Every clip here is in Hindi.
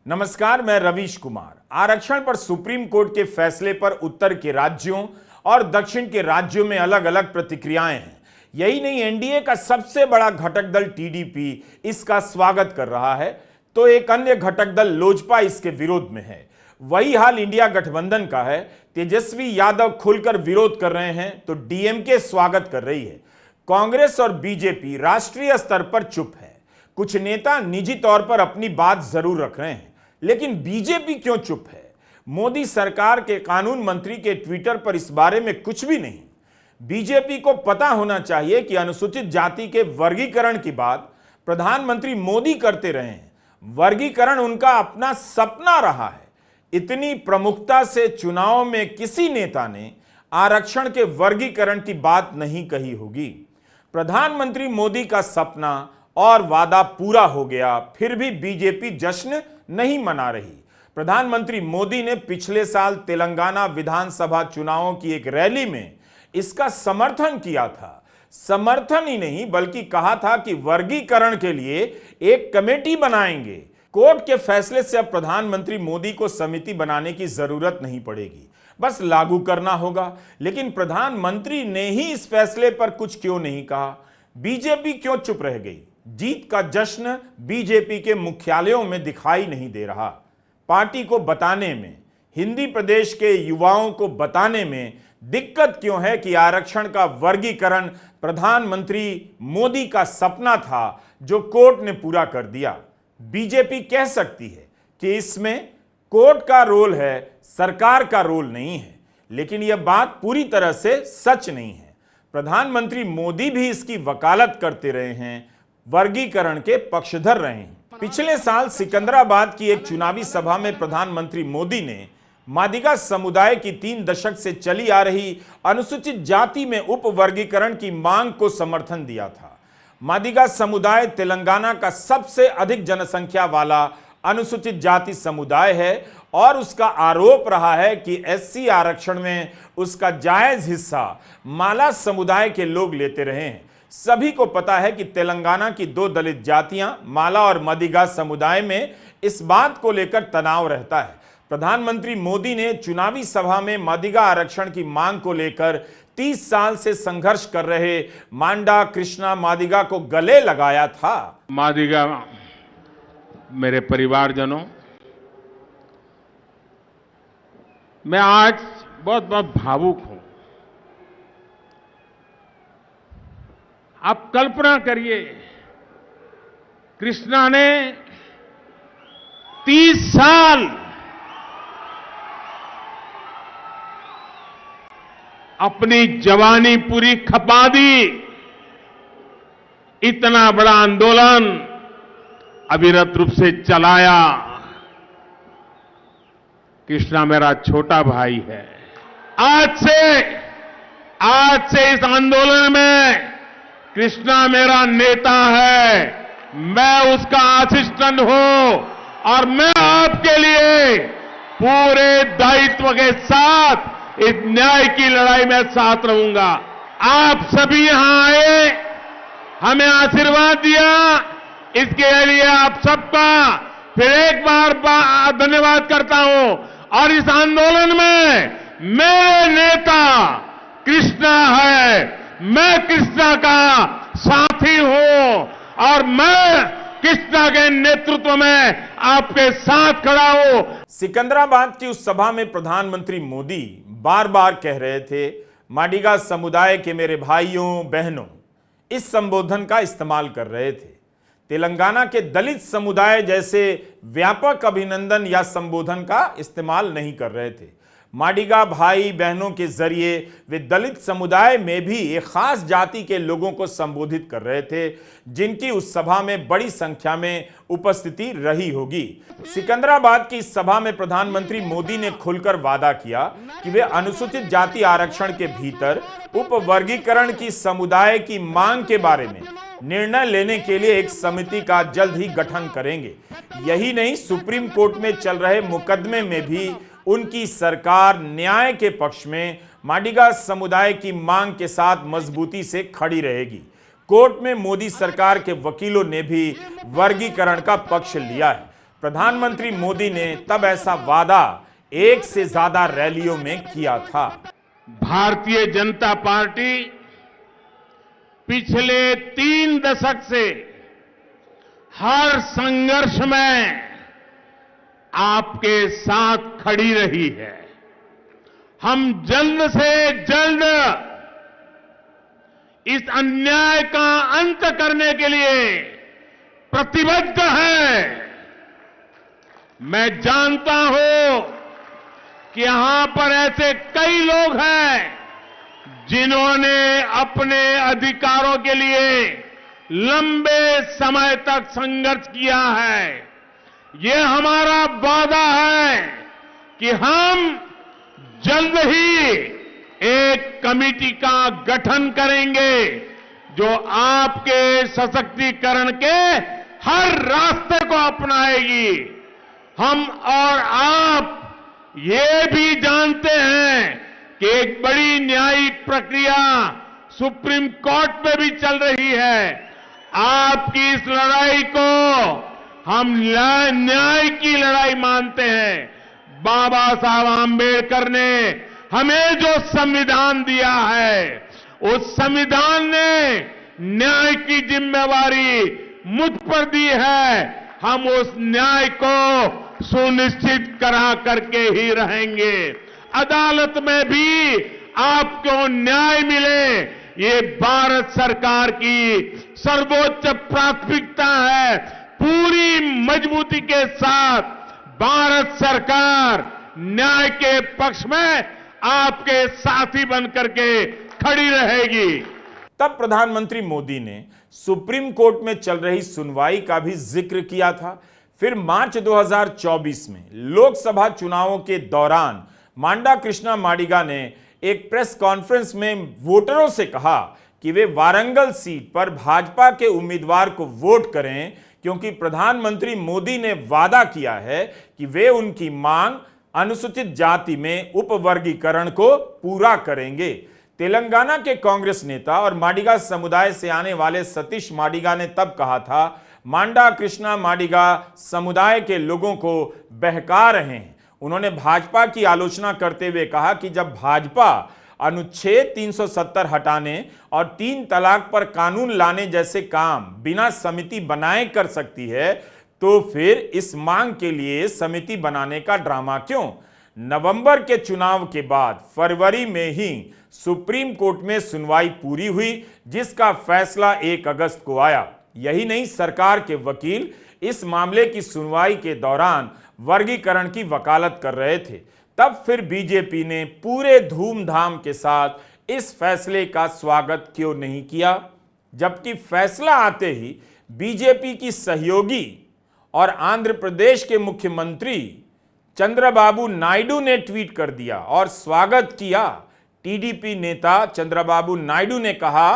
नमस्कार, मैं रवीश कुमार। आरक्षण पर सुप्रीम कोर्ट के फैसले पर उत्तर के राज्यों और दक्षिण के राज्यों में अलग अलग प्रतिक्रियाएं हैं। यही नहीं, एनडीए का सबसे बड़ा घटक दल टीडीपी इसका स्वागत कर रहा है, तो एक अन्य घटक दल लोजपा इसके विरोध में है। वही हाल इंडिया गठबंधन का है। तेजस्वी यादव खुलकर विरोध कर रहे हैं तो डीएमके स्वागत कर रही है। कांग्रेस और बीजेपी राष्ट्रीय स्तर पर चुप है। कुछ नेता निजी तौर पर अपनी बात जरूर रख रहे हैं, लेकिन बीजेपी क्यों चुप है? मोदी सरकार के कानून मंत्री के ट्विटर पर इस बारे में कुछ भी नहीं। बीजेपी को पता होना चाहिए कि अनुसूचित जाति के वर्गीकरण की बात प्रधानमंत्री मोदी करते रहे हैं। वर्गीकरण उनका अपना सपना रहा है। इतनी प्रमुखता से चुनाव में किसी नेता ने आरक्षण के वर्गीकरण की बात नहीं कही होगी। प्रधानमंत्री मोदी का सपना और वादा पूरा हो गया, फिर भी बीजेपी जश्न नहीं मना रही। प्रधानमंत्री मोदी ने पिछले साल तेलंगाना विधानसभा चुनावों की एक रैली में इसका समर्थन किया था। समर्थन ही नहीं, बल्कि कहा था कि वर्गीकरण के लिए एक कमेटी बनाएंगे। कोर्ट के फैसले से अब प्रधानमंत्री मोदी को समिति बनाने की जरूरत नहीं पड़ेगी, बस लागू करना होगा। लेकिन प्रधानमंत्री ने ही इस फैसले पर कुछ क्यों नहीं कहा? बीजेपी क्यों चुप रह गई? जीत का जश्न बीजेपी के मुख्यालयों में दिखाई नहीं दे रहा। पार्टी को बताने में, हिंदी प्रदेश के युवाओं को बताने में दिक्कत क्यों है कि आरक्षण का वर्गीकरण प्रधानमंत्री मोदी का सपना था जो कोर्ट ने पूरा कर दिया। बीजेपी कह सकती है कि इसमें कोर्ट का रोल है, सरकार का रोल नहीं है, लेकिन यह बात पूरी तरह से सच नहीं है। प्रधानमंत्री मोदी भी इसकी वकालत करते रहे हैं, वर्गीकरण के पक्षधर रहे हैं। पिछले साल सिकंदराबाद की एक चुनावी सभा में प्रधानमंत्री मोदी ने मादिगा समुदाय की 3 दशक से चली आ रही अनुसूचित जाति में उप वर्गीकरण की मांग को समर्थन दिया था। मादिगा समुदाय तेलंगाना का सबसे अधिक जनसंख्या वाला अनुसूचित जाति समुदाय है और उसका आरोप रहा है कि एससी आरक्षण में उसका जायज हिस्सा माला समुदाय के लोग लेते रहे हैं। सभी को पता है कि तेलंगाना की 2 दलित जातियां माला और मादिगा समुदाय में इस बात को लेकर तनाव रहता है। प्रधानमंत्री मोदी ने चुनावी सभा में मादिगा आरक्षण की मांग को लेकर 30 साल से संघर्ष कर रहे मांडा कृष्णा मादिगा को गले लगाया था। मादिगा मेरे परिवारजनों, मैं आज बहुत बहुत भावुक हूं। आप कल्पना करिए, कृष्णा ने 30 साल अपनी जवानी पूरी खपा दी। इतना बड़ा आंदोलन अविरत रूप से चलाया। कृष्णा मेरा छोटा भाई है। आज से इस आंदोलन में कृष्णा मेरा नेता है। मैं उसका असिस्टेंट हूं और मैं आपके लिए पूरे दायित्व के साथ इस न्याय की लड़ाई में साथ रहूंगा। आप सभी यहां आए, हमें आशीर्वाद दिया, इसके लिए आप सबका फिर एक बार धन्यवाद करता हूं। और इस आंदोलन में मेरे नेता कृष्णा है। मैं कृष्णा का साथी हूं और मैं कृष्णा के नेतृत्व में आपके साथ खड़ा हूं। सिकंदराबाद की उस सभा में प्रधानमंत्री मोदी बार बार कह रहे थे, मादिगा समुदाय के मेरे भाइयों बहनों, इस संबोधन का इस्तेमाल कर रहे थे। तेलंगाना के दलित समुदाय जैसे व्यापक अभिनंदन या संबोधन का इस्तेमाल नहीं कर रहे थे। मादिगा भाई बहनों के जरिए वे दलित समुदाय में भी एक खास जाति के लोगों को संबोधित कर रहे थे, जिनकी उस सभा में बड़ी संख्या में उपस्थिति रही होगी। सिकंदराबाद की इस सभा में प्रधानमंत्री मोदी ने खुलकर वादा किया कि वे अनुसूचित जाति आरक्षण के भीतर उप वर्गीकरण की समुदाय की मांग के बारे में निर्णय लेने के लिए एक समिति का जल्द ही गठन करेंगे। यही नहीं, सुप्रीम कोर्ट में चल रहे मुकदमे में भी उनकी सरकार न्याय के पक्ष में मादिगा समुदाय की मांग के साथ मजबूती से खड़ी रहेगी। कोर्ट में मोदी सरकार के वकीलों ने भी वर्गीकरण का पक्ष लिया है। प्रधानमंत्री मोदी ने तब ऐसा वादा 1 से ज्यादा रैलियों में किया था। भारतीय जनता पार्टी पिछले 3 दशक से हर संघर्ष में आपके साथ खड़ी रही है। हम जल्द से जल्द इस अन्याय का अंत करने के लिए प्रतिबद्ध हैं। मैं जानता हूं कि यहां पर ऐसे कई लोग हैं जिन्होंने अपने अधिकारों के लिए लंबे समय तक संघर्ष किया है। ये हमारा वादा है कि हम जल्द ही एक कमेटी का गठन करेंगे जो आपके सशक्तिकरण के हर रास्ते को अपनाएगी। हम और आप ये भी जानते हैं कि एक बड़ी न्यायिक प्रक्रिया सुप्रीम कोर्ट में भी चल रही है। आपकी इस लड़ाई को हम न्याय की लड़ाई मानते हैं। बाबा साहब आंबेडकर ने हमें जो संविधान दिया है, उस संविधान ने न्याय की जिम्मेवारी मुझ पर दी है। हम उस न्याय को सुनिश्चित करा करके ही रहेंगे। अदालत में भी आपको न्याय मिले, ये भारत सरकार की सर्वोच्च प्राथमिकता है। पूरी मजबूती के साथ भारत सरकार न्याय के पक्ष में आपके साथी बनकर के खड़ी रहेगी। तब प्रधानमंत्री मोदी ने सुप्रीम कोर्ट में चल रही सुनवाई का भी जिक्र किया था। फिर मार्च 2024 में लोकसभा चुनावों के दौरान मांडा कृष्णा माडिगा ने एक प्रेस कॉन्फ्रेंस में वोटरों से कहा कि वे वारंगल सीट पर भाजपा के उम्मीदवार को वोट करें, क्योंकि प्रधानमंत्री मोदी ने वादा किया है कि वे उनकी मांग अनुसूचित जाति में उपवर्गीकरण को पूरा करेंगे। तेलंगाना के कांग्रेस नेता और माडिगा समुदाय से आने वाले सतीश माडिगा ने तब कहा था, मांडा कृष्णा माडिगा समुदाय के लोगों को बहका रहे हैं। उन्होंने भाजपा की आलोचना करते हुए कहा कि जब भाजपा अनुच्छेद 370 हटाने और 3 तलाक पर कानून लाने जैसे काम बिना समिति बनाए कर सकती है, तो फिर इस मांग के लिए समिति बनाने का ड्रामा क्यों? नवंबर के चुनाव के बाद फरवरी में ही सुप्रीम कोर्ट में सुनवाई पूरी हुई, जिसका फैसला 1 अगस्त को आया। यही नहीं, सरकार के वकील इस मामले की सुनवाई के दौरान वर्गीकरण की वकालत कर रहे थे। तब फिर बीजेपी ने पूरे धूमधाम के साथ इस फैसले का स्वागत क्यों नहीं किया? जबकि फैसला आते ही बीजेपी की सहयोगी और आंध्र प्रदेश के मुख्यमंत्री चंद्रबाबू नायडू ने ट्वीट कर दिया और स्वागत किया। टीडीपी नेता चंद्रबाबू नायडू ने कहा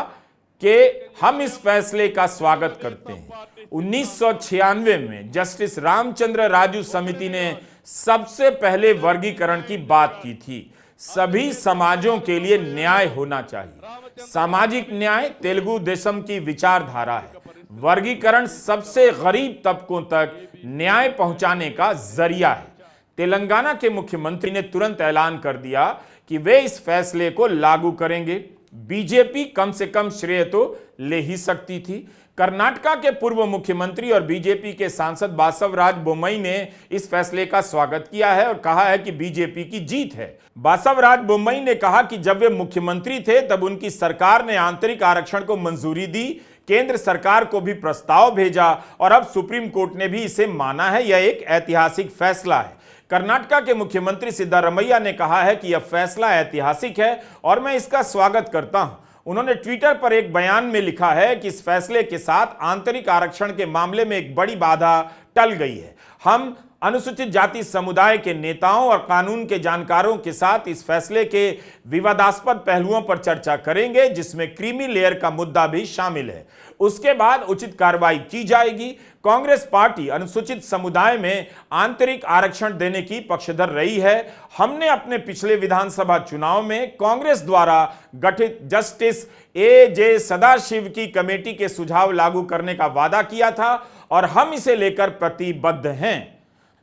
कि हम इस फैसले का स्वागत करते हैं। 1996 में जस्टिस रामचंद्र राजू समिति ने सबसे पहले वर्गीकरण की बात की थी। सभी समाजों के लिए न्याय होना चाहिए। सामाजिक न्याय तेलुगु देशम की विचारधारा है। वर्गीकरण सबसे गरीब तबकों तक न्याय पहुंचाने का जरिया है। तेलंगाना के मुख्यमंत्री ने तुरंत ऐलान कर दिया कि वे इस फैसले को लागू करेंगे। बीजेपी कम से कम श्रेय तो ले ही सकती थी। कर्नाटका के पूर्व मुख्यमंत्री और बीजेपी के सांसद बासवराज बोम्मई ने इस फैसले का स्वागत किया है और कहा है कि बीजेपी की जीत है। बासवराज बोम्मई ने कहा कि जब वे मुख्यमंत्री थे तब उनकी सरकार ने आंतरिक आरक्षण को मंजूरी दी, केंद्र सरकार को भी प्रस्ताव भेजा और अब सुप्रीम कोर्ट ने भी इसे माना है। यह एक ऐतिहासिक फैसला है। कर्नाटका के मुख्यमंत्री सिद्धारमैया ने कहा है कि यह फैसला ऐतिहासिक है और मैं इसका स्वागत करता हूं। उन्होंने ट्विटर पर एक बयान में लिखा है कि इस फैसले के साथ आंतरिक आरक्षण के मामले में एक बड़ी बाधा टल गई है। हम अनुसूचित जाति समुदाय के नेताओं और कानून के जानकारों के साथ इस फैसले के विवादास्पद पहलुओं पर चर्चा करेंगे, जिसमें क्रीमी लेयर का मुद्दा भी शामिल है। उसके बाद उचित कार्रवाई की जाएगी। कांग्रेस पार्टी अनुसूचित समुदाय में आंतरिक आरक्षण देने की पक्षधर रही है। हमने अपने पिछले विधानसभा चुनाव में कांग्रेस द्वारा गठित जस्टिस ए.जे. सदाशिव की कमेटी के सुझाव लागू करने का वादा किया था और हम इसे लेकर प्रतिबद्ध हैं।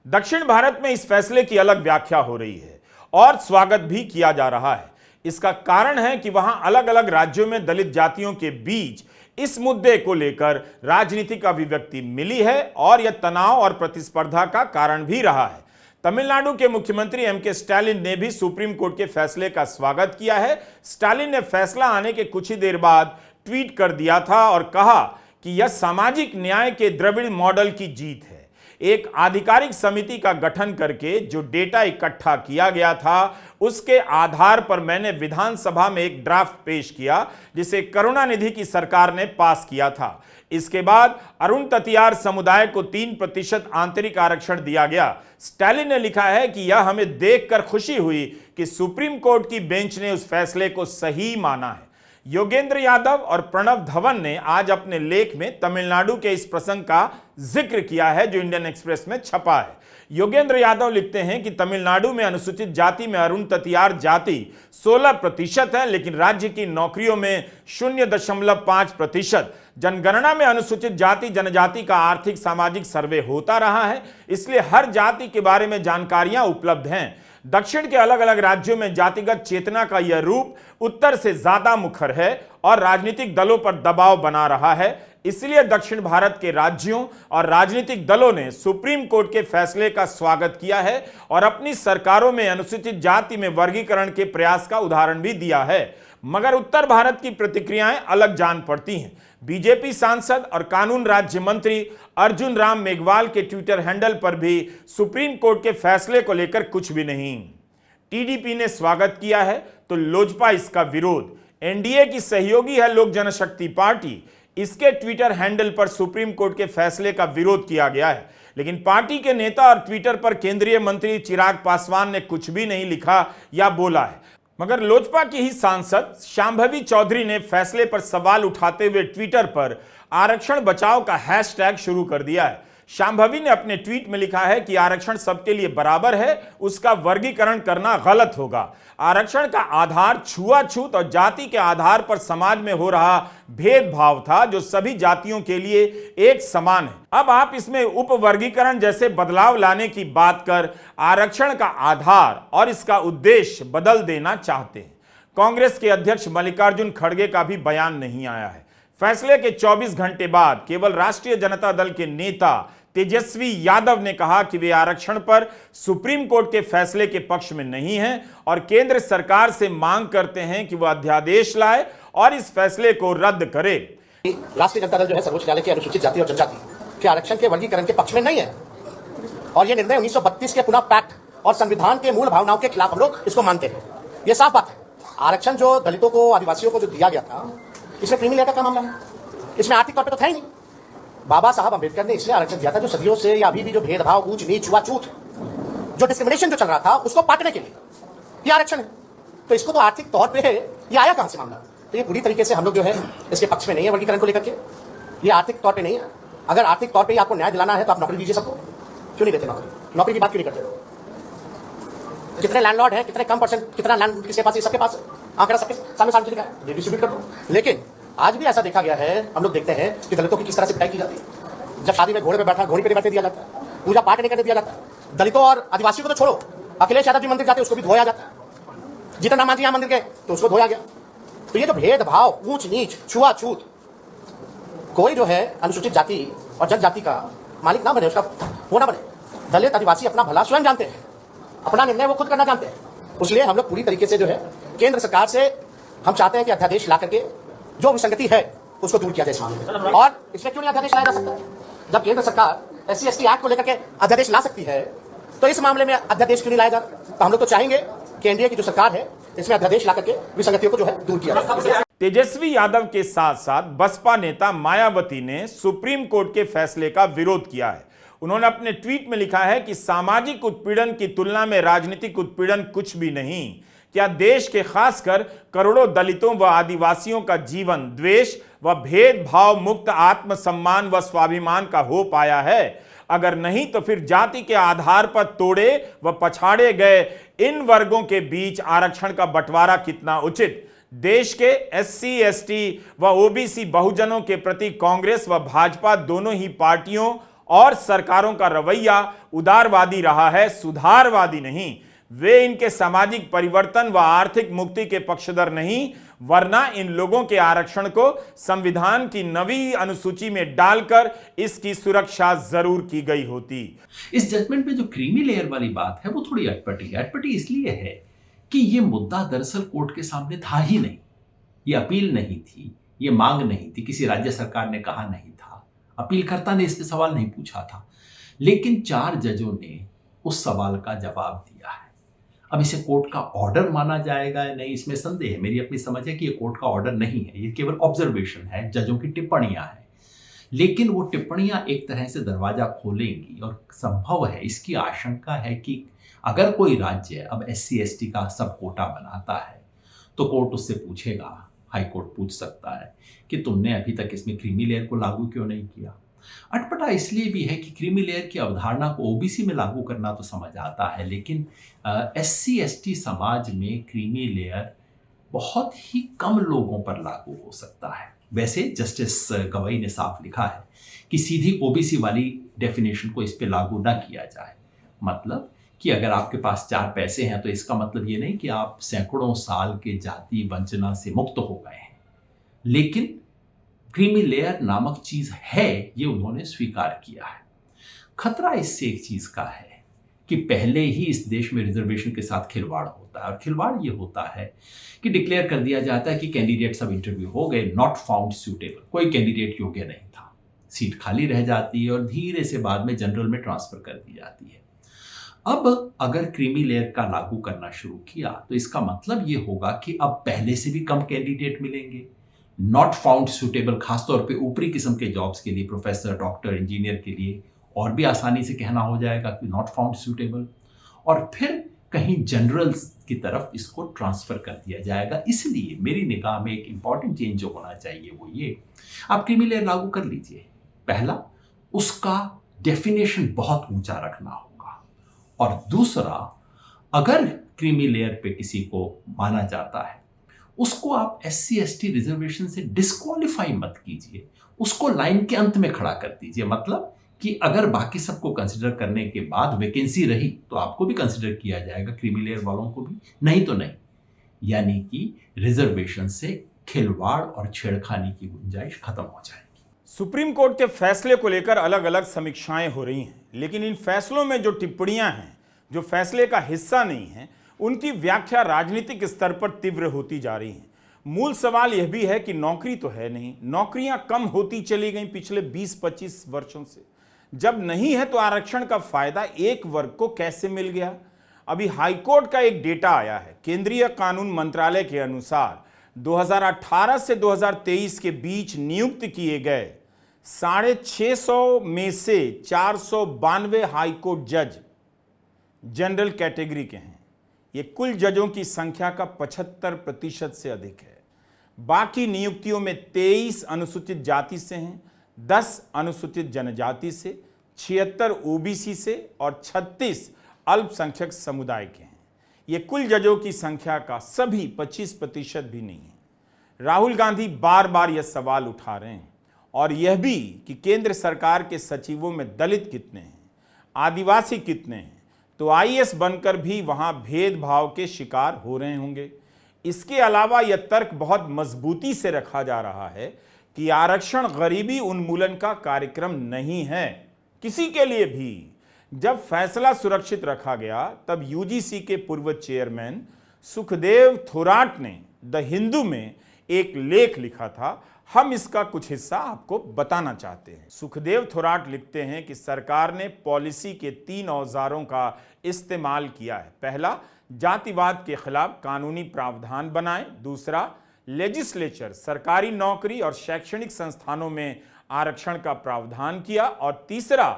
दक्षिण भारत में इस फैसले की अलग व्याख्या हो रही है और स्वागत भी किया जा रहा है। इसका कारण है कि वहां अलग अलग राज्यों में दलित जातियों के बीच इस मुद्दे को लेकर राजनीतिक अभिव्यक्ति मिली है और यह तनाव और प्रतिस्पर्धा का कारण भी रहा है। तमिलनाडु के मुख्यमंत्री एम.के. स्टालिन ने भी सुप्रीम कोर्ट के फैसले का स्वागत किया है। स्टालिन ने फैसला आने के कुछ ही देर बाद ट्वीट कर दिया था और कहा कि यह सामाजिक न्याय के द्रविड़ मॉडल की जीत है। एक आधिकारिक समिति का गठन करके जो डेटा इकट्ठा किया गया था उसके आधार पर मैंने विधानसभा में एक ड्राफ्ट पेश किया जिसे करुणानिधि की सरकार ने पास किया था। इसके बाद अरुण ततियार समुदाय को 3% आंतरिक आरक्षण दिया गया। स्टालिन ने लिखा है कि यह हमें देखकर खुशी हुई कि सुप्रीम कोर्ट की बेंच ने उस फैसले को सही माना है। योगेंद्र यादव और प्रणव धवन ने आज अपने लेख में तमिलनाडु के इस प्रसंग का जिक्र किया है जो इंडियन एक्सप्रेस में छपा है। योगेंद्र यादव लिखते हैं कि तमिलनाडु में अनुसूचित जाति में अरुण ततियार जाति 16% है, लेकिन राज्य की नौकरियों में 0.5%। जनगणना में अनुसूचित जाति जनजाति का आर्थिक सामाजिक सर्वे होता रहा है, इसलिए हर जाति के बारे में जानकारियां उपलब्ध हैं। दक्षिण के अलग अलग राज्यों में जातिगत चेतना का यह रूप उत्तर से ज्यादा मुखर है और राजनीतिक दलों पर दबाव बना रहा है। इसलिए दक्षिण भारत के राज्यों और राजनीतिक दलों ने सुप्रीम कोर्ट के फैसले का स्वागत किया है और अपनी सरकारों में अनुसूचित जाति में वर्गीकरण के प्रयास का उदाहरण भी दिया है। मगर उत्तर भारत की प्रतिक्रियाएं अलग जान पड़ती हैं। बीजेपी सांसद और कानून राज्य मंत्री अर्जुन राम मेघवाल के ट्विटर हैंडल पर भी सुप्रीम कोर्ट के फैसले को लेकर कुछ भी नहीं। टीडीपी ने स्वागत किया है तो लोजपा इसका विरोध। एनडीए की सहयोगी है लोक जनशक्ति पार्टी, इसके ट्विटर हैंडल पर सुप्रीम कोर्ट के फैसले का विरोध किया गया है, लेकिन पार्टी के नेता और ट्विटर पर केंद्रीय मंत्री चिराग पासवान ने कुछ भी नहीं लिखा या बोला है। मगर लोजपा की ही सांसद शांभवी चौधरी ने फैसले पर सवाल उठाते हुए ट्विटर पर आरक्षण बचाओ का हैशटैग शुरू कर दिया है। शांभवी ने अपने ट्वीट में लिखा है कि आरक्षण सबके लिए बराबर है, उसका वर्गीकरण करना गलत होगा। आरक्षण का आधार छुआछूत और जाति के आधार पर समाज में हो रहा भेदभाव था जो सभी जातियों के लिए एक समान है। अब आप इसमें उपवर्गीकरण जैसे बदलाव लाने की बात कर आरक्षण का आधार और इसका उद्देश्य बदल देना चाहते हैं। कांग्रेस के अध्यक्ष मल्लिकार्जुन खड़गे का भी बयान नहीं आया है। फैसले के 24 घंटे बाद केवल राष्ट्रीय जनता दल के नेता तेजस्वी यादव ने कहा कि वे आरक्षण पर सुप्रीम कोर्ट के फैसले के पक्ष में नहीं हैं और केंद्र सरकार से मांग करते हैं कि वह अध्यादेश लाए और इस फैसले को रद्द करे। राष्ट्रीय जनता दल जो है सर्वोच्च न्यायालय के अनुसूचित जाति और जनजाति के आरक्षण के वर्गीकरण के पक्ष में नहीं है और यह निर्णय 1932 के पुनः पैक्ट और संविधान के मूल भावनाओं के खिलाफ हम लोग इसको मानते हैं। यह साफ बात है। आरक्षण जो दलितों को आदिवासियों को जो दिया गया था इसमें क्रीमी लेटर का मामला है, इसमें आर्थिक तौर पर तो था ही नहीं। बाबा साहब अंबेडकर ने इसलिए आरक्षण दिया था जो सदियों से या अभी भी जो भेदभाव ऊंच नीच छुआछूत जो डिस्क्रिमिनेशन जो चल रहा था उसको पाटने के लिए ये आरक्षण है। तो इसको तो आर्थिक तौर पे है, ये आया कहां से मामला? तो ये पूरी तरीके से हम लोग जो है इसके पक्ष में नहीं है वर्गीकरण को लेकर के। ये आर्थिक तौर पर नहीं है। अगर आर्थिक तौर पर आपको न्याय दिलाना है तो आप नौकरी दीजिए सबको। क्यों नहीं देते नौकरी? नौकरी की बात क्यों नहीं करते? कितने लैंडलॉर्ड है, कितने कम परसेंट, कितना लैंड किसके पास है? सबके पास आंकड़ा सबके सामने लिखा है, डिस्ट्रीब्यूट कर दो। लेकिन आज भी ऐसा देखा गया है, हम लोग देखते हैं कि दलितों की किस तरह से पिटाई की जाती है। जब शादी में घोड़े पे बैठा घोड़ी पे बैठे दिया जाता है, पूजा पाठ नहीं करने दिया जाता है। दलितों और आदिवासियों को तो छोड़ो, अखिलेश यादव जी मंदिर जाते उसको भी धोया जाता है। जीतन राम मांझी यहाँ मंदिर गए तो उसको धोया गया। तो ये जो भेदभाव ऊंच नीच छुआछूत, कोई जो है अनुसूचित जाति और जनजाति का मालिक ना बने, उसका वो ना बने। दलित आदिवासी अपना भला स्वयं जानते हैं, अपना निर्णय वो खुद करना जानते हैं। इसलिए हम लोग पूरी तरीके से जो है केंद्र सरकार से हम चाहते हैं कि अध्यादेश ला करके जो विसंगति है उसको दूर किया जाए इस मामले में। और इसमें क्यों नहीं अध्यादेश लाया जा सकता? जब केंद्र सरकार SC/ST एक्ट को लेकर के अध्यादेश ला सकती है तो इस मामले में अध्यादेश क्यों नहीं लाया जा रहा? तो हम लोग तो चाहेंगे कि एनडीए की जो सरकार है इसमें अध्यादेश ला करके विसंगतियों को जो है दूर किया जाए। तेजस्वी यादव के साथ साथ बसपा नेता मायावती ने सुप्रीम कोर्ट के फैसले का विरोध किया है। उन्होंने अपने ट्वीट में लिखा है कि सामाजिक उत्पीड़न की तुलना में राजनीतिक उत्पीड़न कुछ भी नहीं। क्या देश के खासकर करोड़ों दलितों व आदिवासियों का जीवन द्वेष व भेदभाव मुक्त आत्मसम्मान व स्वाभिमान का हो पाया है? अगर नहीं तो फिर जाति के आधार पर तोड़े व पछाड़े गए इन वर्गों के बीच आरक्षण का बंटवारा कितना उचित? देश के SC/ST व OBC बहुजनों के प्रति कांग्रेस व भाजपा दोनों ही पार्टियों और सरकारों का रवैया उदारवादी रहा है, सुधारवादी नहीं। वे इनके सामाजिक परिवर्तन व आर्थिक मुक्ति के पक्षधर नहीं, वरना इन लोगों के आरक्षण को संविधान की नवी अनुसूची में डालकर इसकी सुरक्षा जरूर की गई होती। इस जजमेंट में जो क्रीमी लेयर वाली बात है वो थोड़ी अटपटी है। अटपटी इसलिए है कि ये मुद्दा दरअसल कोर्ट के सामने था ही नहीं। ये अपील नहीं थी, ये मांग नहीं थी, किसी राज्य सरकार ने कहा नहीं था, अपीलकर्ता ने इस पे सवाल नहीं पूछा था, लेकिन 4 जजों ने उस सवाल का जवाब दिया है। अब इसे कोर्ट का ऑर्डर माना जाएगा या नहीं, इसमें संदेह है। मेरी अपनी समझ है कि ये कोर्ट का ऑर्डर नहीं है, ये केवल ऑब्जर्वेशन है, जजों की टिप्पणियां हैं। लेकिन वो टिप्पणियां एक तरह से दरवाजा खोलेंगी और संभव है, इसकी आशंका है कि अगर कोई राज्य अब SC/ST का सब कोटा बनाता है तो कोर्ट उससे पूछेगा, हाई कोर्ट पूछ सकता है कि तुमने अभी तक इसमें क्रीमी लेयर को लागू क्यों नहीं किया। अटपटा इसलिए भी है कि क्रीमी लेयर की अवधारणा को OBC में लागू करना तो समझ आता है, लेकिन SC/ST समाज में क्रीमी लेयर बहुत ही कम लोगों पर लागू हो सकता है। वैसे जस्टिस गवई ने साफ लिखा है कि सीधी OBC वाली डेफिनेशन को इस पे लागू ना किया जाए। मतलब कि अगर आपके पास 4 पैसे हैं तो इसका मतलब ये नहीं कि आप सैकड़ों साल के जाति वंचना से मुक्त हो गए हैं, लेकिन क्रीमी लेयर नामक चीज है, ये उन्होंने स्वीकार किया है। खतरा इससे एक चीज का है कि पहले ही इस देश में रिजर्वेशन के साथ खिलवाड़ होता है, और खिलवाड़ ये होता है कि डिक्लेयर कर दिया जाता है कि कैंडिडेट सब इंटरव्यू हो गए, नॉट फाउंड सूटेबल, कोई कैंडिडेट योग्य नहीं था, सीट खाली रह जाती है और धीरे से बाद में जनरल में ट्रांसफर कर दी जाती है। अब अगर क्रीमी लेयर का लागू करना शुरू किया तो इसका मतलब ये होगा कि अब पहले से भी कम कैंडिडेट मिलेंगे, नॉट फाउंड सूटेबल, खासतौर पे ऊपरी किस्म के जॉब्स के लिए, प्रोफेसर, डॉक्टर, इंजीनियर के लिए और भी आसानी से कहना हो जाएगा कि नॉट फाउंड सूटेबल, और फिर कहीं जनरल्स की तरफ इसको ट्रांसफर कर दिया जाएगा। इसलिए मेरी निगाह में एक इंपॉर्टेंट चेंज जो होना चाहिए वो ये, आप क्रीमी लेयर लागू कर लीजिए, पहला उसका डेफिनेशन बहुत ऊंचा रखना होगा, और दूसरा अगर क्रीमी लेयर पे किसी को माना जाता है उसको आप SC/ST रिजर्वेशन से डिस्क्वालीफाई मत कीजिए, उसको लाइन के अंत में खड़ा कर दीजिए। मतलब कि अगर बाकी सबको कंसिडर करने के बाद वैकेंसी रही तो आपको भी कंसिडर किया जाएगा, क्रीमी लेयर वालों को भी, नहीं तो नहीं। यानी कि रिजर्वेशन से खिलवाड़ और छेड़खानी की गुंजाइश खत्म हो जाएगी। सुप्रीम कोर्ट के फैसले को लेकर अलग अलग समीक्षाएं हो रही हैं, लेकिन इन फैसलों में जो टिप्पणियां हैं, जो फैसले का हिस्सा नहीं है, उनकी व्याख्या राजनीतिक स्तर पर तीव्र होती जा रही है। मूल सवाल यह भी है कि नौकरी तो है नहीं, नौकरियां कम होती चली गई पिछले 20-25 वर्षों से। जब नहीं है तो आरक्षण का फायदा एक वर्ग को कैसे मिल गया? अभी हाईकोर्ट का एक डेटा आया है। केंद्रीय कानून मंत्रालय के अनुसार 2018 से 2023 के बीच नियुक्त किए गए 650 में से 492 हाईकोर्ट जज जनरल कैटेगरी के हैं। ये कुल जजों की संख्या का 75% से अधिक है। बाकी नियुक्तियों में 23 अनुसूचित जाति से हैं, 10 अनुसूचित जनजाति से, 76 OBC से और 36 अल्पसंख्यक समुदाय के हैं। ये कुल जजों की संख्या का सभी 25% भी नहीं है। राहुल गांधी बार बार यह सवाल उठा रहे हैं, और यह भी कि केंद्र सरकार के सचिवों में दलित कितने हैं, आदिवासी कितने हैं, तो IAS बनकर भी वहां भेदभाव के शिकार हो रहे होंगे। इसके अलावा यह तर्क बहुत मजबूती से रखा जा रहा है कि आरक्षण गरीबी उन्मूलन का कार्यक्रम नहीं है किसी के लिए भी। जब फैसला सुरक्षित रखा गया तब UGC के पूर्व चेयरमैन सुखदेव थोराट ने द हिंदू में एक लेख लिखा था। हम इसका कुछ हिस्सा आपको बताना चाहते हैं। सुखदेव थोराट लिखते हैं कि सरकार ने पॉलिसी के 3 औजारों का इस्तेमाल किया है। पहला, जातिवाद के खिलाफ कानूनी प्रावधान बनाए। दूसरा, लेजिस्लेचर सरकारी नौकरी और शैक्षणिक संस्थानों में आरक्षण का प्रावधान किया। और तीसरा,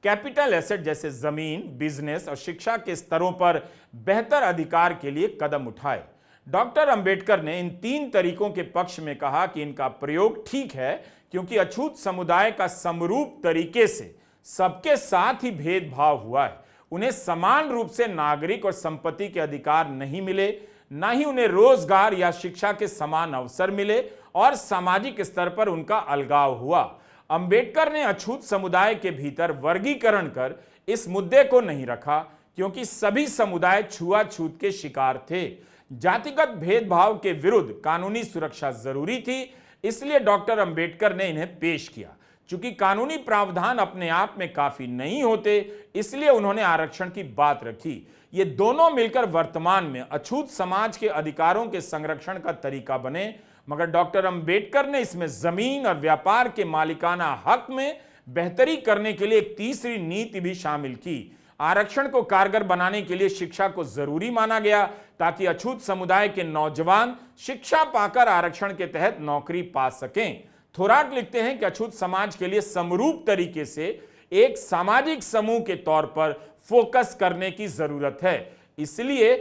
कैपिटल एसेट जैसे जमीन, बिजनेस और शिक्षा के स्तरों पर बेहतर अधिकार के लिए कदम उठाए। डॉक्टर अंबेडकर ने इन 3 तरीकों के पक्ष में कहा कि इनका प्रयोग ठीक है क्योंकि अछूत समुदाय का समरूप तरीके से सबके साथ ही भेदभाव हुआ है। उन्हें समान रूप से नागरिक और संपत्ति के अधिकार नहीं मिले, ना ही उन्हें रोजगार या शिक्षा के समान अवसर मिले, और सामाजिक स्तर पर उनका अलगाव हुआ। अंबेडकर ने अछूत समुदाय के भीतर वर्गीकरण कर इस मुद्दे को नहीं रखा, क्योंकि सभी समुदाय छुआछूत के शिकार थे। जातिगत भेदभाव के विरुद्ध कानूनी सुरक्षा जरूरी थी, इसलिए डॉक्टर अंबेडकर ने इन्हें पेश किया। चूंकि कानूनी प्रावधान अपने आप में काफी नहीं होते, इसलिए उन्होंने आरक्षण की बात रखी। ये दोनों मिलकर वर्तमान में अछूत समाज के अधिकारों के संरक्षण का तरीका बने, मगर डॉक्टर अंबेडकर ने इसमें जमीन और व्यापार के मालिकाना हक में बेहतरी करने के लिए एक तीसरी नीति भी शामिल की। आरक्षण को कारगर बनाने के लिए शिक्षा को जरूरी माना गया, ताकि अछूत समुदाय के नौजवान शिक्षा पाकर आरक्षण के तहत नौकरी पा सकें। थोराट लिखते हैं कि अछूत समाज के लिए समरूप तरीके से एक सामाजिक समूह के तौर पर फोकस करने की जरूरत है, इसलिए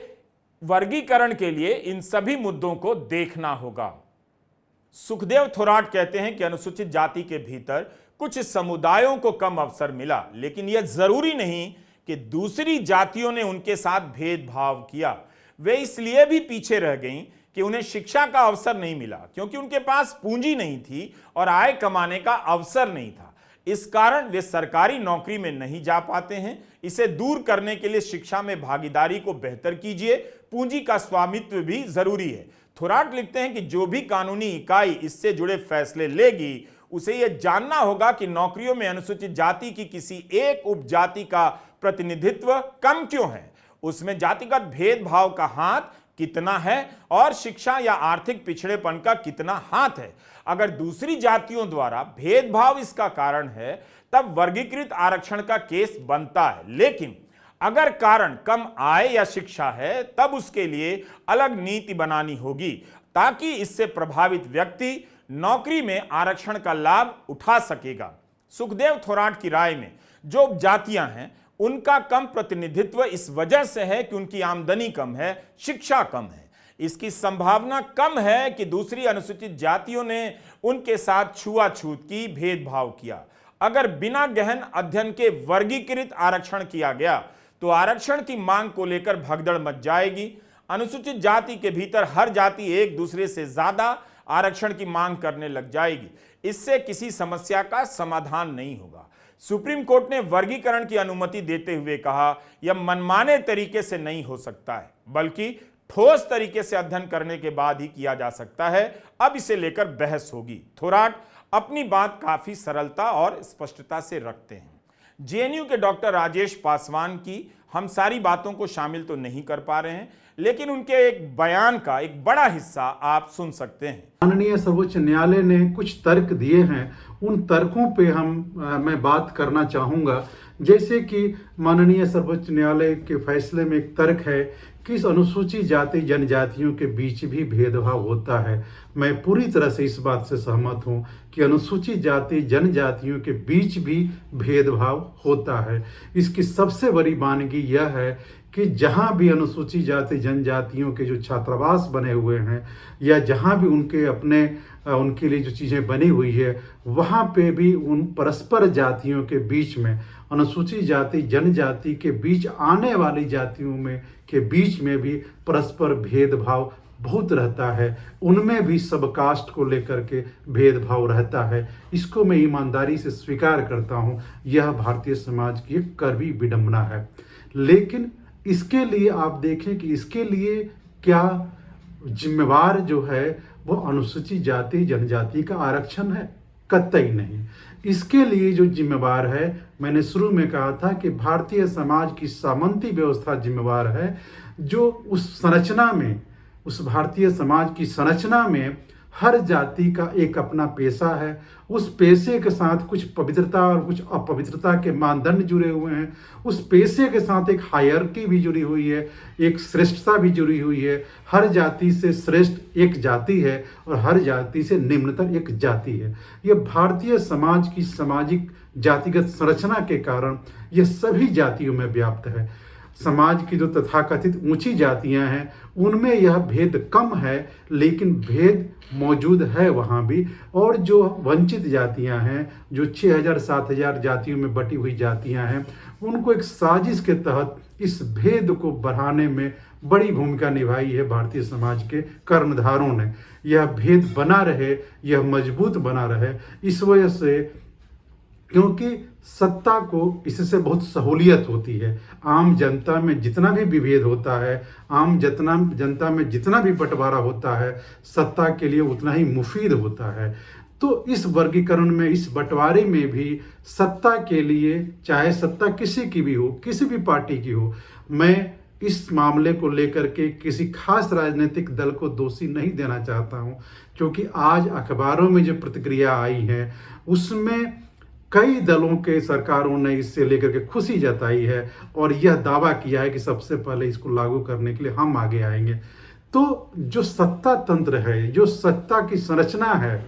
वर्गीकरण के लिए इन सभी मुद्दों को देखना होगा। सुखदेव थोराट कहते हैं कि अनुसूचित जाति के भीतर कुछ समुदायों को कम अवसर मिला, लेकिन यह जरूरी नहीं कि दूसरी जातियों ने उनके साथ भेदभाव किया। वे इसलिए भी पीछे रह गईं कि उन्हें शिक्षा का अवसर नहीं मिला, क्योंकि उनके पास पूंजी नहीं थी और आय कमाने का अवसर नहीं था। इस कारण वे सरकारी नौकरी में नहीं जा पाते हैं। इसे दूर करने के लिए शिक्षा में भागीदारी को बेहतर कीजिए। पूंजी का स्वामित्व भी जरूरी है। थोराट लिखते हैं कि जो भी कानूनी इकाई इससे जुड़े फैसले लेगी, उसे यह जानना होगा कि नौकरियों में अनुसूचित जाति की किसी एक उपजाति का प्रतिनिधित्व कम क्यों है, उसमें जातिगत भेदभाव का हाथ कितना है और शिक्षा या आर्थिक पिछड़ेपन का कितना हाथ है। अगर दूसरी जातियों द्वारा भेदभाव इसका कारण है, तब वर्गीकृत आरक्षण का केस बनता है। लेकिन अगर कारण कम आय या शिक्षा है, तब उसके लिए अलग नीति बनानी होगी, ताकि इससे प्रभावित व्यक्ति नौकरी में आरक्षण का लाभ उठा सकेगा। सुखदेव थोराट की राय में जो उपजातियां हैं, उनका कम प्रतिनिधित्व इस वजह से है कि उनकी आमदनी कम है, शिक्षा कम है। इसकी संभावना कम है कि दूसरी अनुसूचित जातियों ने उनके साथ छुआछूत की, भेदभाव किया। अगर बिना गहन अध्ययन के वर्गीकृत आरक्षण किया गया, तो आरक्षण की मांग को लेकर भगदड़ मच जाएगी। अनुसूचित जाति के भीतर हर जाति एक दूसरे से ज्यादा आरक्षण की मांग करने लग जाएगी। इससे किसी समस्या का समाधान नहीं होगा। सुप्रीम कोर्ट ने वर्गीकरण की अनुमति देते हुए कहा, यह मनमाने तरीके से नहीं हो सकता है, बल्कि ठोस तरीके से अध्ययन करने के बाद ही किया जा सकता है। अब इसे लेकर बहस होगी। थोराट अपनी बात काफी सरलता और स्पष्टता से रखते हैं। जेएनयू के डॉक्टर राजेश पासवान की हम सारी बातों को शामिल तो नहीं कर पा रहे हैं, लेकिन उनके एक बयान का एक बड़ा हिस्सा आप सुन सकते हैं। माननीय सर्वोच्च न्यायालय ने कुछ तर्क दिए हैं, उन तर्कों पे मैं बात करना चाहूँगा। जैसे कि माननीय सर्वोच्च न्यायालय के फैसले में एक तर्क है कि इस अनुसूचित जाति जनजातियों के बीच भी भेदभाव होता है। मैं पूरी तरह से इस बात से सहमत हूँ कि अनुसूचित जाति जनजातियों के बीच भी भेदभाव होता है। इसकी सबसे बड़ी मानगी यह है कि जहाँ भी अनुसूचित जाति जनजातियों के जो छात्रावास बने हुए हैं, या जहाँ भी उनके लिए जो चीज़ें बनी हुई है, वहाँ पे भी उन परस्पर जातियों के बीच में, अनुसूचित जाति जनजाति के बीच आने वाली जातियों में के बीच में भी परस्पर भेदभाव बहुत रहता है। उनमें भी सब कास्ट को लेकर के भेदभाव रहता है। इसको मैं ईमानदारी से स्वीकार करता हूँ। यह भारतीय समाज की एक कड़वी विडंबना है। लेकिन इसके लिए आप देखें कि इसके लिए क्या जिम्मेवार जो है वो अनुसूचित जाति जनजाति का आरक्षण है? कतई नहीं। इसके लिए जो जिम्मेवार है, मैंने शुरू में कहा था कि भारतीय समाज की सामंती व्यवस्था जिम्मेवार है, जो उस संरचना में, उस भारतीय समाज की संरचना में हर जाति का एक अपना पेशा है। उस पेशे के साथ कुछ पवित्रता और कुछ अपवित्रता के मानदंड जुड़े हुए हैं। उस पेशे के साथ एक हायरार्की भी जुड़ी हुई है, एक श्रेष्ठता भी जुड़ी हुई है। हर जाति से श्रेष्ठ एक जाति है और हर जाति से निम्नतर एक जाति है। यह भारतीय समाज की सामाजिक जातिगत संरचना के कारण यह सभी जातियों में व्याप्त है। समाज की जो तथाकथित ऊंची जातियां हैं, उनमें यह भेद कम है, लेकिन भेद मौजूद है वहाँ भी। और जो वंचित जातियां हैं, जो 6000-7000 जातियों में बटी हुई जातियां हैं, उनको एक साजिश के तहत इस भेद को बढ़ाने में बड़ी भूमिका निभाई है भारतीय समाज के कर्णधारों ने। यह भेद बना रहे, यह मजबूत बना रहे, इस वजह से क्योंकि सत्ता को इससे बहुत सहूलियत होती है। आम जनता में जितना भी विभेद होता है, जनता में जितना भी बंटवारा होता है, सत्ता के लिए उतना ही मुफीद होता है। तो इस वर्गीकरण में, इस बंटवारे में भी सत्ता के लिए, चाहे सत्ता किसी की भी हो, किसी भी पार्टी की हो, मैं इस मामले को लेकर के किसी खास राजनीतिक दल को दोषी नहीं देना चाहता हूं, क्योंकि आज अखबारों में जो प्रतिक्रिया आई है उसमें कई दलों के सरकारों ने इससे लेकर के खुशी जताई है और यह दावा किया है कि सबसे पहले इसको लागू करने के लिए हम आगे आएंगे। तो जो सत्ता तंत्र है, जो सत्ता की संरचना है,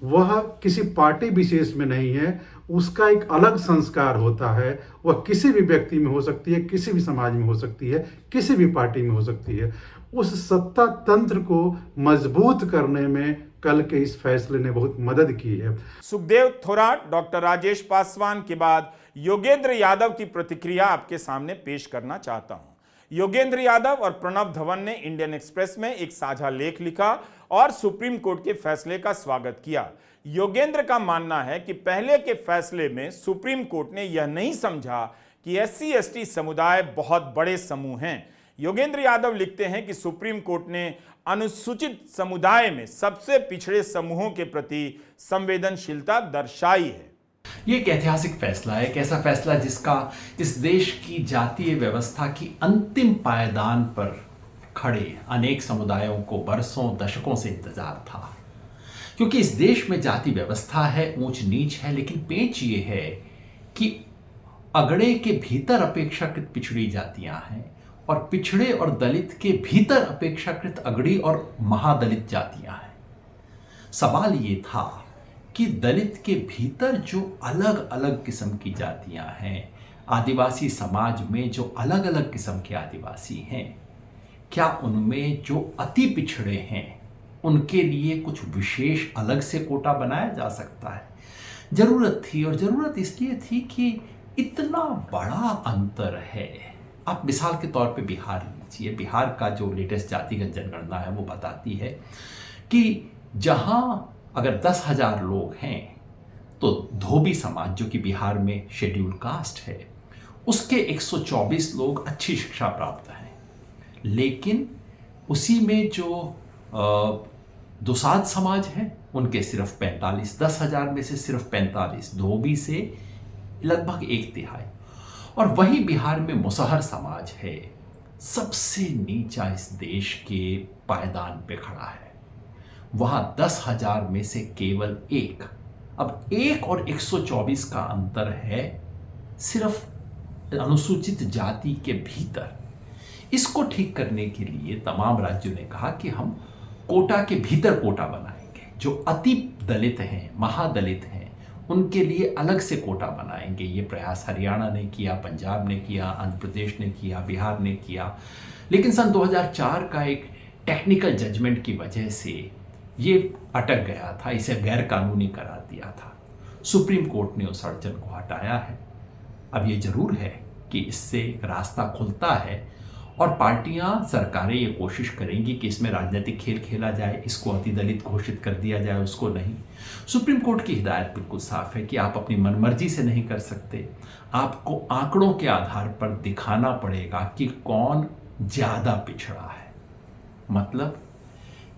वह किसी पार्टी विशेष में नहीं है, उसका एक अलग संस्कार होता है। वह किसी भी व्यक्ति में हो सकती है, किसी भी समाज में हो सकती है, किसी भी पार्टी में हो सकती है। उस सत्ता तंत्र को मजबूत करने में कल के इस फैसले ने बहुत मदद की है। सुखदेव थोराट, डॉक्टर राजेश पासवान के बाद योगेंद्र यादव की प्रतिक्रिया आपके सामने पेश करना चाहता हूं। योगेंद्र यादव और प्रणब धवन ने इंडियन एक्सप्रेस में एक साझा लेख लिखा और सुप्रीम कोर्ट के फैसले का स्वागत किया। योगेंद्र का मानना है कि पहले के फैसले में सुप्रीम कोर्ट ने यह नहीं समझा कि SC/ST समुदाय बहुत बड़े समूह हैं। योगेंद्र यादव लिखते हैं कि सुप्रीम कोर्ट ने अनुसूचित समुदाय में सबसे पिछड़े समूहों के प्रति संवेदनशीलता दर्शाई है। ये एक ऐतिहासिक फैसला है, एक ऐसा फैसला जिसका इस देश की जातीय व्यवस्था की अंतिम पायदान पर खड़े अनेक समुदायों को बरसों दशकों से इंतजार था। क्योंकि इस देश में जाति व्यवस्था है, ऊंच नीच है, लेकिन पेच ये है कि अगड़े के भीतर अपेक्षाकृत पिछड़ी जातियां हैं और पिछड़े और दलित के भीतर अपेक्षाकृत अगड़ी और महादलित जातियां हैं। सवाल ये था कि दलित के भीतर जो अलग अलग किस्म की जातियां हैं, आदिवासी समाज में जो अलग अलग किस्म के आदिवासी हैं, क्या उनमें जो अति पिछड़े हैं उनके लिए कुछ विशेष अलग से कोटा बनाया जा सकता है? जरूरत थी, और जरूरत इसलिए थी कि इतना बड़ा अंतर है। आप मिसाल के तौर पे बिहार लीजिए। बिहार का जो लेटेस्ट जातिगत जनगणना है वो बताती है कि जहां अगर 10,000 लोग हैं तो धोबी समाज, जो कि बिहार में शेड्यूल कास्ट है, उसके 124 लोग अच्छी शिक्षा प्राप्त हैं। लेकिन उसी में जो दुसाध समाज है उनके सिर्फ 45, 10,000 में से सिर्फ 45, धोबी से लगभग 1/3। और वही बिहार में मुसहर समाज है, सबसे नीचा इस देश के पायदान पे खड़ा है। वहां 10,000 में से केवल 1। अब 1 और 124 का अंतर है सिर्फ अनुसूचित जाति के भीतर। इसको ठीक करने के लिए तमाम राज्यों ने कहा कि हम कोटा के भीतर कोटा बनाएंगे। जो अति दलित हैं, महादलित हैं, उनके लिए अलग से कोटा बनाएंगे। ये प्रयास हरियाणा ने किया, पंजाब ने किया, आंध्र प्रदेश ने किया, बिहार ने किया। लेकिन सन 2004 का एक टेक्निकल जजमेंट की वजह से ये अटक गया था, इसे गैर कानूनी करार दिया था। सुप्रीम कोर्ट ने उस अड़चन को हटाया है। अब ये जरूर है कि इससे एक रास्ता खुलता है और पार्टियां, सरकारें ये कोशिश करेंगी कि इसमें राजनीतिक खेल खेला जाए, इसको अति दलित घोषित कर दिया जाए, उसको नहीं। सुप्रीम कोर्ट की हिदायत बिल्कुल साफ है कि आप अपनी मनमर्जी से नहीं कर सकते। आपको आंकड़ों के आधार पर दिखाना पड़ेगा कि कौन ज्यादा पिछड़ा है। मतलब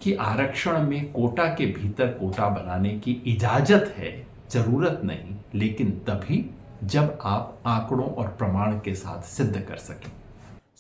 कि आरक्षण में कोटा के भीतर कोटा बनाने की इजाजत है, जरूरत नहीं, लेकिन तभी जब आप आंकड़ों और प्रमाण के साथ सिद्ध कर सकें।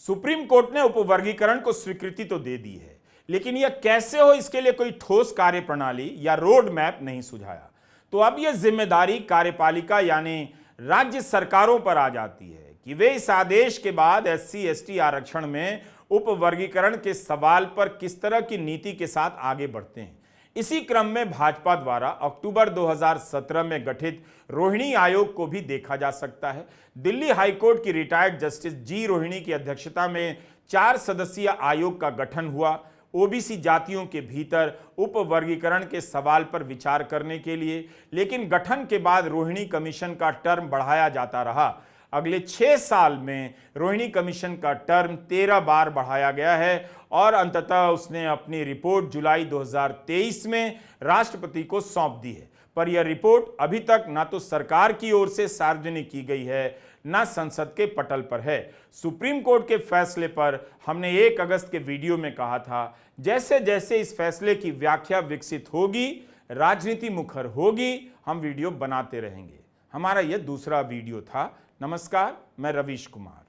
सुप्रीम कोर्ट ने उपवर्गीकरण को स्वीकृति तो दे दी है, लेकिन यह कैसे हो इसके लिए कोई ठोस कार्यप्रणाली या रोड मैप नहीं सुझाया। तो अब यह जिम्मेदारी कार्यपालिका यानी राज्य सरकारों पर आ जाती है कि वे इस आदेश के बाद SC/ST आरक्षण में उपवर्गीकरण के सवाल पर किस तरह की नीति के साथ आगे बढ़ते हैं। इसी क्रम में भाजपा द्वारा अक्टूबर 2017 में गठित रोहिणी आयोग को भी देखा जा सकता है। दिल्ली हाईकोर्ट की रिटायर्ड जस्टिस जी रोहिणी की अध्यक्षता में 4 सदस्यीय आयोग का गठन हुआ, ओबीसी जातियों के भीतर उपवर्गीकरण के सवाल पर विचार करने के लिए। लेकिन गठन के बाद रोहिणी कमीशन का टर्म बढ़ाया जाता रहा। अगले 6 साल में रोहिणी कमीशन का टर्म 13 बार बढ़ाया गया है और अंततः उसने अपनी रिपोर्ट जुलाई 2023 में राष्ट्रपति को सौंप दी है। पर यह रिपोर्ट अभी तक ना तो सरकार की ओर से सार्वजनिक की गई है, ना संसद के पटल पर है। सुप्रीम कोर्ट के फैसले पर हमने 1 अगस्त के वीडियो में कहा था, जैसे जैसे इस फैसले की व्याख्या विकसित होगी, राजनीति मुखर होगी, हम वीडियो बनाते रहेंगे। हमारा यह दूसरा वीडियो था। नमस्कार, मैं रवीश कुमार।